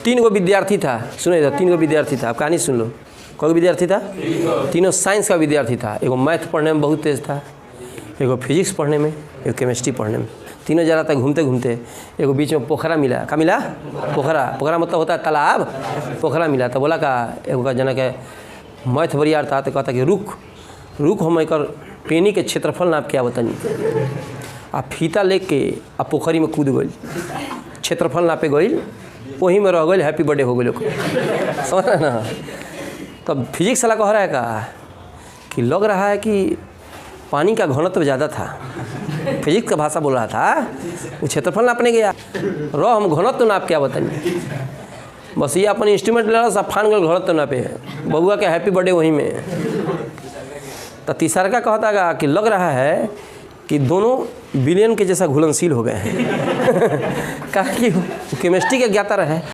तीन गो विद्यार्थी था, सुनो इधर, तीन गो विद्यार्थी था। आप कहानी सुन लो। कौन विद्यार्थी था? तीनों साइंस का विद्यार्थी था। एगो मैथ पढ़ने में बहुत तेज़ था, एगो फिजिक्स पढ़ने में, एगो केमिस्ट्री पढ़ने में। तीनों जा रहा था घूमते घूमते, एगो बीच में पोखरा मिला। क्या मिला? पोखरा। पोखरा मतलब होता है तालाब। पोखरा मिला तो बोला का एगो का जना के मैथ बरियार था तो कहता कि रुक हम एक पेनी के क्षेत्रफल नाप के आवतनी। आ फीता लेके आ पोखरी में कूद गई, क्षेत्रफल नापे गई, वहीं में रह गई। हैप्पी बर्थडे हो गई लोग, समझ रहे ना। तब फिजिक्स वाला कह रहा है का कि लग रहा है कि पानी का घनत्व ज़्यादा था। फिजिक्स का भाषा बोल रहा था, वो क्षेत्रफल नापने गया, हम घनत्व नाप के आवतनी। बस ये अपन इंस्ट्रूमेंट ले रहा, सब फान गल घनत्व नापे, बबुआ के हैप्पी बर्थडे वहीं में। तो तीसरा का कहता गा कि लग रहा है कि दोनों बिलियन के जैसा घुलनशील हो गए हैं। कहा कि केमिस्ट्री के ज्ञाता रहे।